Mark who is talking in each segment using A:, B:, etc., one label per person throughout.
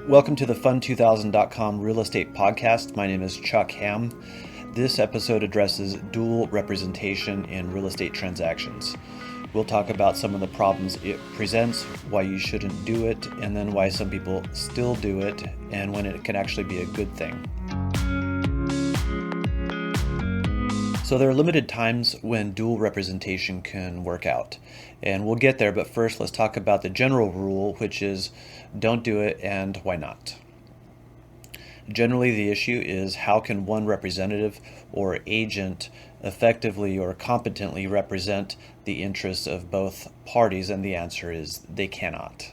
A: Welcome to the Fund2000.com Real Estate Podcast. My name is Chuck Ham. This episode addresses dual representation in real estate transactions. We'll talk about some of the problems it presents, why you shouldn't do it, and then why some people still do it, and when it can actually be a good thing. So there are limited times when dual representation can work out, and we'll get there, but first let's talk about the general rule, which is don't do it and why not. Generally, the issue is how can one representative or agent effectively or competently represent the interests of both parties, and the answer is they cannot.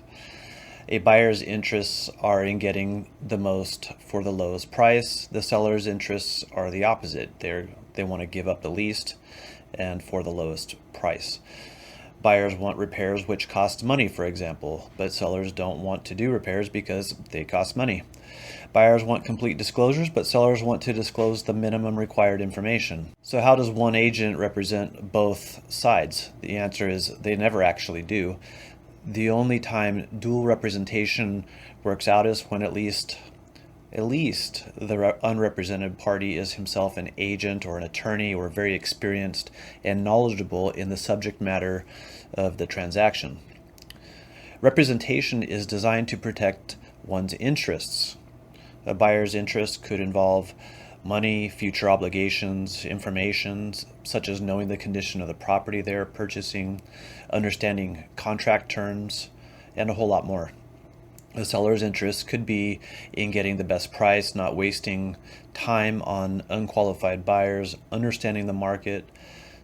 A: A buyer's interests are in getting the most for the lowest price. The seller's interests are the opposite. They want to give up the least and for the lowest price. Buyers want repairs which cost money, for example, but sellers don't want to do repairs because they cost money. Buyers want complete disclosures, but sellers want to disclose the minimum required information. So how does one agent represent both sides? The answer is they never actually do. The only time dual representation works out is when at least the unrepresented party is himself an agent or an attorney or very experienced and knowledgeable in the subject matter of the transaction. Representation is designed to protect one's interests. A buyer's interest could involve money, future obligations, information such as knowing the condition of the property they're purchasing, understanding contract terms, and a whole lot more. The seller's interest could be in getting the best price, not wasting time on unqualified buyers, understanding the market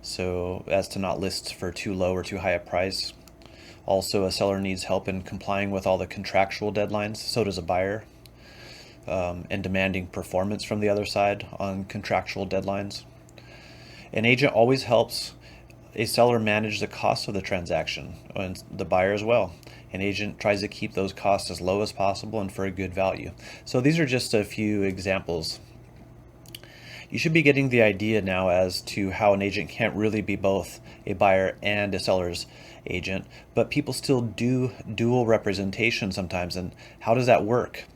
A: so as to not list for too low or too high a price. Also, a seller needs help in complying with all the contractual deadlines, so does a buyer, and demanding performance from the other side on contractual deadlines. An agent always helps a seller manage the cost of the transaction, and the buyer as well. An agent tries to keep those costs as low as possible and for a good value. So these are just a few examples. You should be getting the idea now as to how an agent can't really be both a buyer and a seller's agent, but people still do dual representation sometimes, and how does that work?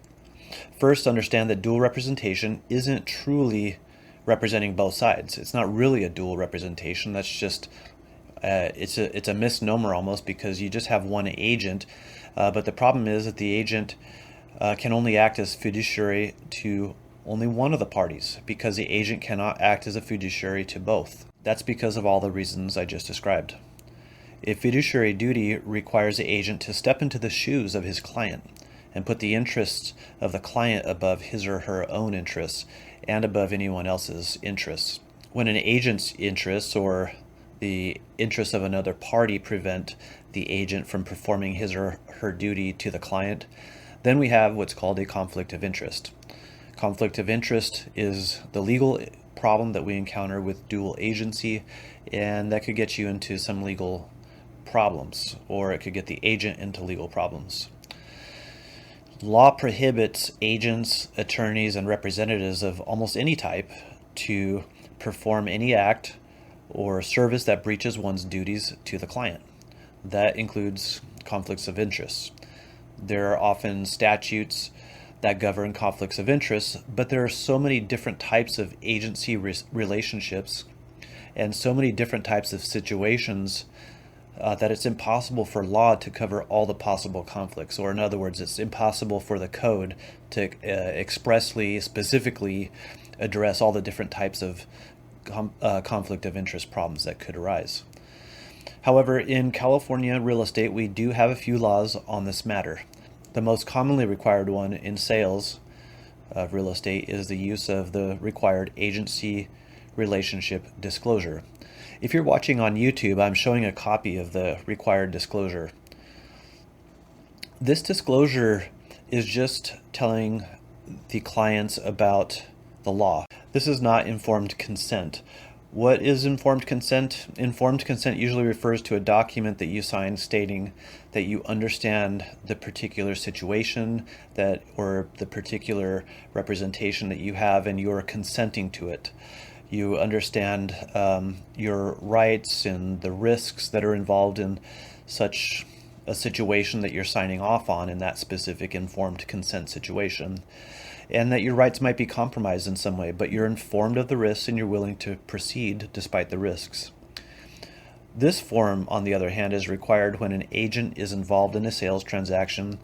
A: First, understand that dual representation isn't truly representing both sides. It's not really a dual representation. That's just it's a misnomer almost, because you just have one agent, but the problem is that the agent can only act as fiduciary to only one of the parties, because the agent cannot act as a fiduciary to both. That's because of all the reasons I just described. A fiduciary duty requires the agent to step into the shoes of his client and put the interests of the client above his or her own interests and above anyone else's interests. When an agent's interests or the interests of another party prevent the agent from performing his or her duty to the client, then we have what's called a conflict of interest. Conflict of interest is the legal problem that we encounter with dual agency, and that could get you into some legal problems, or it could get the agent into legal problems. Law prohibits agents, attorneys, and representatives of almost any type to perform any act or service that breaches one's duties to the client. That includes conflicts of interest. There are often statutes that govern conflicts of interest, but there are so many different types of agency relationships and so many different types of situations that it's impossible for law to cover all the possible conflicts. Or in other words, it's impossible for the code to expressly, specifically address all the different types of conflict of interest problems that could arise. However, in California real estate, we do have a few laws on this matter. The most commonly required one in sales of real estate is the use of the required agency relationship disclosure. If you're watching on YouTube, I'm showing a copy of the required disclosure. This disclosure is just telling the clients about the law. This is not informed consent. What is informed consent? Informed consent usually refers to a document that you sign stating that you understand the particular situation or the particular representation that you have, and you're consenting to it. You understand your rights and the risks that are involved in such a situation that you're signing off on in that specific informed consent situation, and that your rights might be compromised in some way, but you're informed of the risks and you're willing to proceed despite the risks. This form, on the other hand, is required when an agent is involved in a sales transaction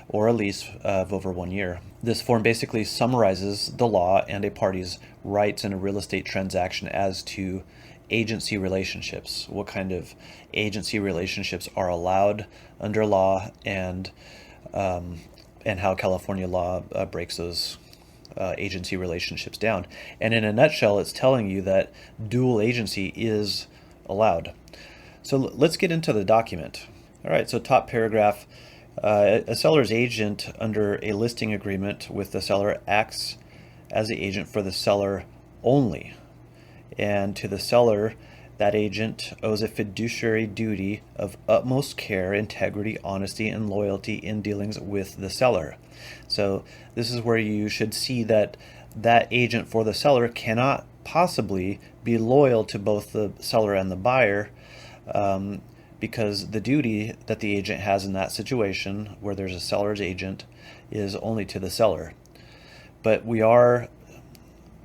A: or a lease of over 1 year. This form basically summarizes the law and a party's rights in a real estate transaction as to agency relationships, what kind of agency relationships are allowed under law, and how California law breaks those agency relationships down. And in a nutshell, it's telling you that dual agency is allowed. So let's get into the document. All right, so top paragraph, a seller's agent under a listing agreement with the seller acts as the agent for the seller only. And to the seller, that agent owes a fiduciary duty of utmost care, integrity, honesty, and loyalty in dealings with the seller. So this is where you should see that that agent for the seller cannot possibly be loyal to both the seller and the buyer, because the duty that the agent has in that situation where there's a seller's agent is only to the seller. But we are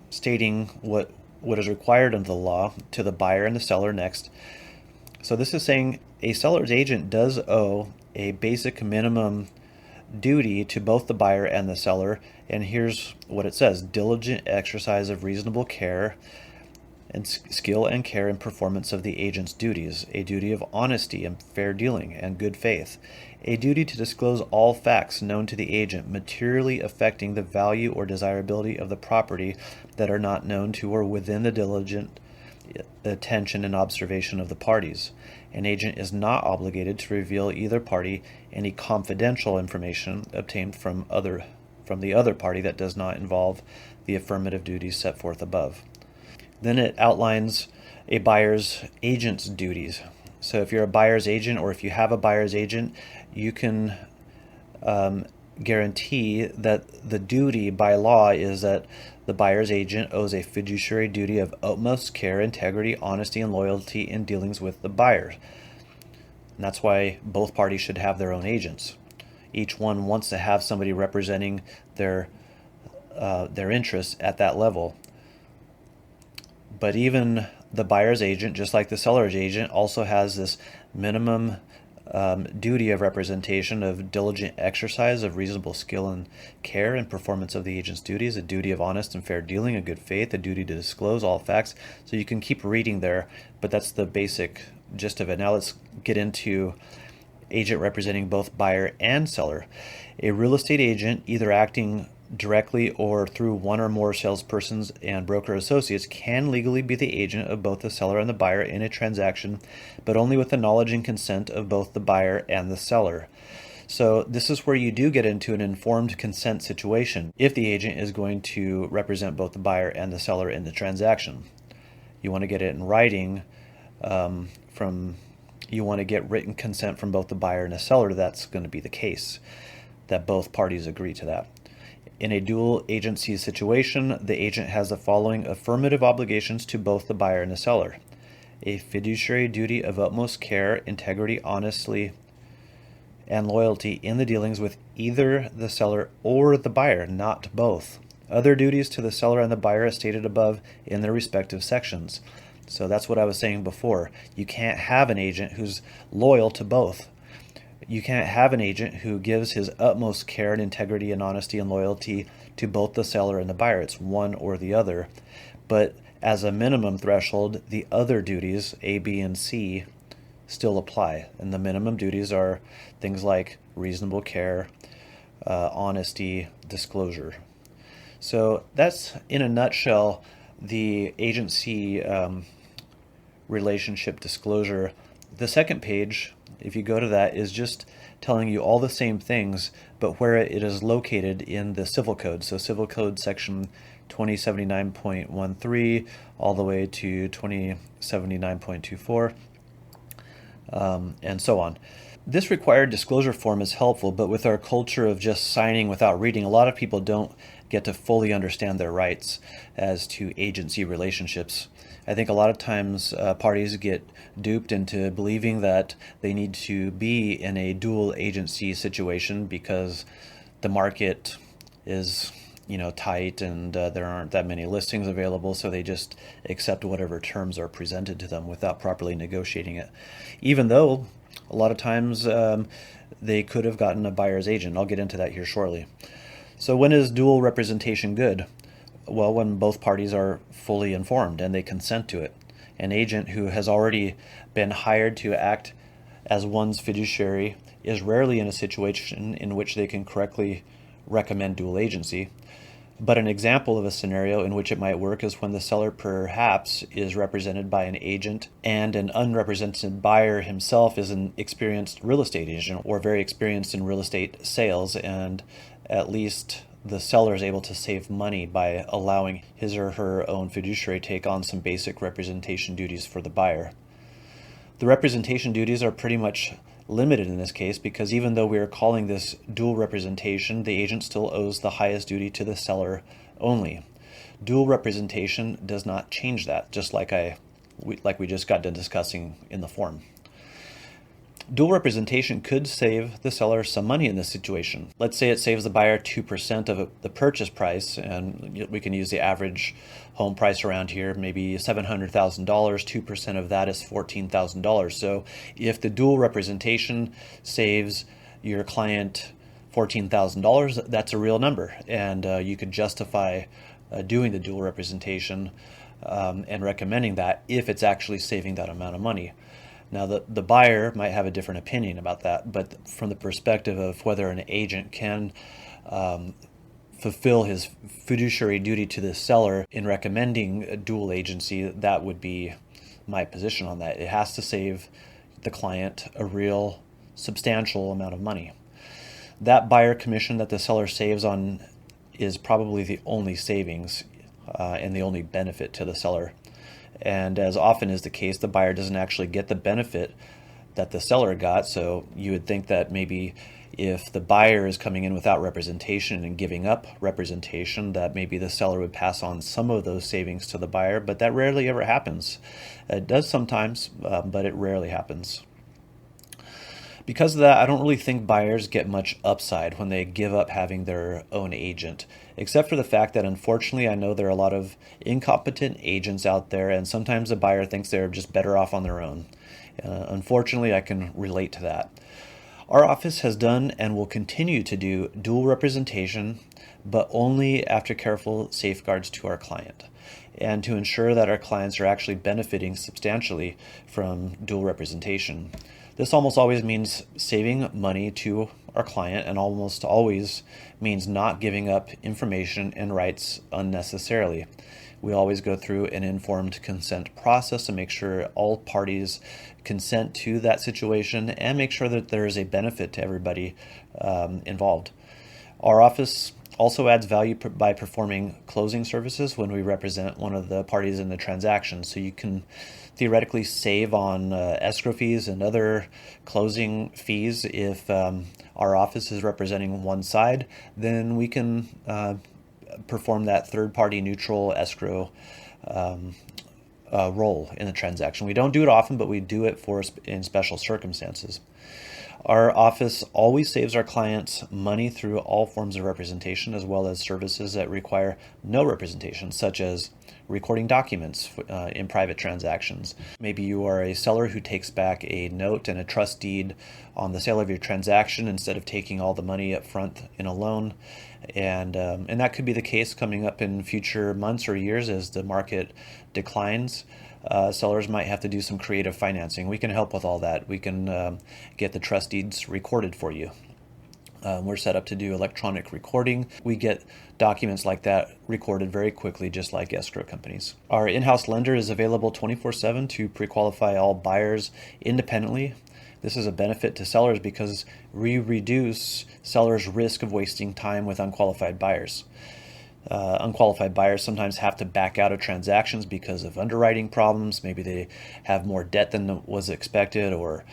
A: stating what is required under the law to the buyer and the seller next. So this is saying a seller's agent does owe a basic minimum duty to both the buyer and the seller, and here's what it says: diligent exercise of reasonable care and skill and care in performance of the agent's duties, a duty of honesty and fair dealing and good faith, a duty to disclose all facts known to the agent materially affecting the value or desirability of the property that are not known to or within the diligent attention and observation of the parties. An agent is not obligated to reveal either party any confidential information obtained from the other party that does not involve the affirmative duties set forth above. Then it outlines a buyer's agent's duties. So if you're a buyer's agent, or if you have a buyer's agent, you can guarantee that the duty by law is that the buyer's agent owes a fiduciary duty of utmost care, integrity, honesty, and loyalty in dealings with the buyer. And that's why both parties should have their own agents. Each one wants to have somebody representing their interests at that level. But even the buyer's agent, just like the seller's agent, also has this minimum duty of representation of diligent exercise of reasonable skill and care in performance of the agent's duties, a duty of honest and fair dealing, a good faith, a duty to disclose all facts. So you can keep reading there, but that's the basic gist of it. Now let's get into agent representing both buyer and seller. A real estate agent, either acting directly or through one or more salespersons and broker associates, can legally be the agent of both the seller and the buyer in a transaction, but only with the knowledge and consent of both the buyer and the seller. So this is where you do get into an informed consent situation if the agent is going to represent both the buyer and the seller in the transaction. You want to get it in writing you want to get written consent from both the buyer and the seller. That's going to be the case, that both parties agree to that. In a dual agency situation, the agent has the following affirmative obligations to both the buyer and the seller: a fiduciary duty of utmost care, integrity, honesty, and loyalty in the dealings with either the seller or the buyer, not both. Other duties to the seller and the buyer as stated above in their respective sections. So that's what I was saying before. You can't have an agent who's loyal to both. You can't have an agent who gives his utmost care and integrity and honesty and loyalty to both the seller and the buyer. It's one or the other. But as a minimum threshold, the other duties, A, B, and C, still apply. And the minimum duties are things like reasonable care, honesty, disclosure. So that's, in a nutshell, the agency relationship disclosure. The second page, if you go to that, is just telling you all the same things, but where it is located in the Civil Code. So Civil Code section 2079.13 all the way to 2079.24, and so on. This required disclosure form is helpful, but with our culture of just signing without reading, a lot of people don't get to fully understand their rights as to agency relationships. I think a lot of times parties get duped into believing that they need to be in a dual agency situation because the market is tight and there aren't that many listings available, so they just accept whatever terms are presented to them without properly negotiating it, even though a lot of times they could have gotten a buyer's agent. I'll get into that here shortly. So when is dual representation good? Well, when both parties are fully informed and they consent to it. An agent who has already been hired to act as one's fiduciary is rarely in a situation in which they can correctly recommend dual agency. But an example of a scenario in which it might work is when the seller perhaps is represented by an agent and an unrepresented buyer himself is an experienced real estate agent or very experienced in real estate sales, and at least the seller is able to save money by allowing his or her own fiduciary take on some basic representation duties for the buyer. The representation duties are pretty much limited in this case because even though we are calling this dual representation, the agent still owes the highest duty to the seller only. Dual representation does not change that, just like we just got done discussing in the form. Dual representation could save the seller some money in this situation. Let's say it saves the buyer 2% of the purchase price, and we can use the average home price around here, maybe $700,000. 2% of that is $14,000. So if the dual representation saves your client $14,000, that's a real number, and you could justify doing the dual representation and recommending that if it's actually saving that amount of money. Now, the buyer might have a different opinion about that, but from the perspective of whether an agent can fulfill his fiduciary duty to the seller in recommending a dual agency, that would be my position on that. It has to save the client a real substantial amount of money. That buyer commission that the seller saves on is probably the only savings and the only benefit to the seller. And as often is the case, the buyer doesn't actually get the benefit that the seller got. So you would think that maybe if the buyer is coming in without representation and giving up representation, that maybe the seller would pass on some of those savings to the buyer, but that rarely ever happens. It does sometimes, but it rarely happens. Because of that, I don't really think buyers get much upside when they give up having their own agent, except for the fact that unfortunately I know there are a lot of incompetent agents out there, and sometimes the buyer thinks they're just better off on their own. Unfortunately, I can relate to that. Our office has done and will continue to do dual representation, but only after careful safeguards to our client, and to ensure that our clients are actually benefiting substantially from dual representation. This almost always means saving money to our client, and almost always means not giving up information and rights unnecessarily. We always go through an informed consent process to make sure all parties consent to that situation and make sure that there is a benefit to everybody involved. Our office also adds value by performing closing services when we represent one of the parties in the transaction. So you can theoretically save on escrow fees and other closing fees if our office is representing one side. Then we can perform that third-party neutral escrow role in the transaction. We don't do it often, but we do it in special circumstances. Our office always saves our clients money through all forms of representation, as well as services that require no representation, such as recording documents in private transactions. Maybe you are a seller who takes back a note and a trust deed on the sale of your transaction instead of taking all the money up front in a loan. And that could be the case coming up in future months or years as the market declines. Sellers might have to do some creative financing. We can help with all that. We can get the trust deeds recorded for you. We're set up to do electronic recording. We get documents like that recorded very quickly, just like escrow companies. Our in-house lender is available 24/7 to pre-qualify all buyers independently. This is a benefit to sellers because we reduce sellers' risk of wasting time with unqualified buyers. Unqualified buyers sometimes have to back out of transactions because of underwriting problems. Maybe they have more debt than was expected, or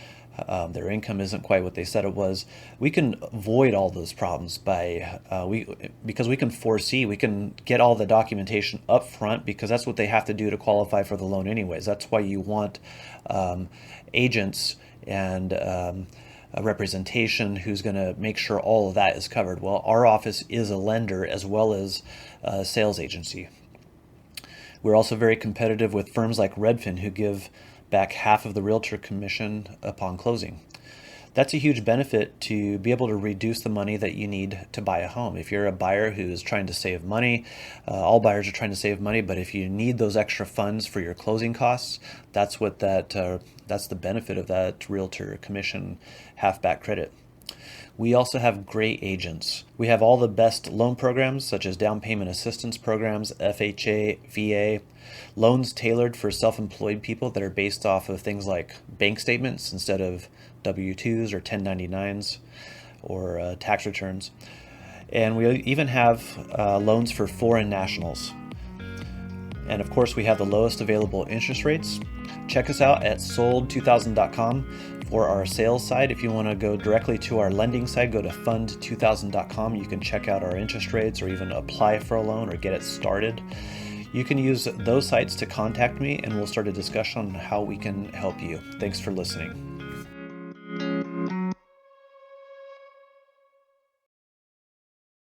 A: their income isn't quite what they said it was. We can avoid all those problems because we can foresee, we can get all the documentation up front because that's what they have to do to qualify for the loan anyways. That's why you want agents and a representation who's going to make sure all of that is covered. Well, our office is a lender as well as a sales agency. We're also very competitive with firms like Redfin who give back half of the realtor commission upon closing. That's a huge benefit to be able to reduce the money that you need to buy a home. If you're a buyer who is trying to save money, all buyers are trying to save money, but if you need those extra funds for your closing costs, that's the benefit of that realtor commission half-back credit. We also have great agents. We have all the best loan programs such as down payment assistance programs, FHA, VA, loans tailored for self-employed people that are based off of things like bank statements instead of W-2s or 1099s or tax returns. And we even have loans for foreign nationals. And of course, we have the lowest available interest rates. Check us out at sold2000.com. For our sales side, if you want to go directly to our lending side, go to fund2000.com. You can check out our interest rates or even apply for a loan or get it started. You can use those sites to contact me and we'll start a discussion on how we can help you. Thanks for listening.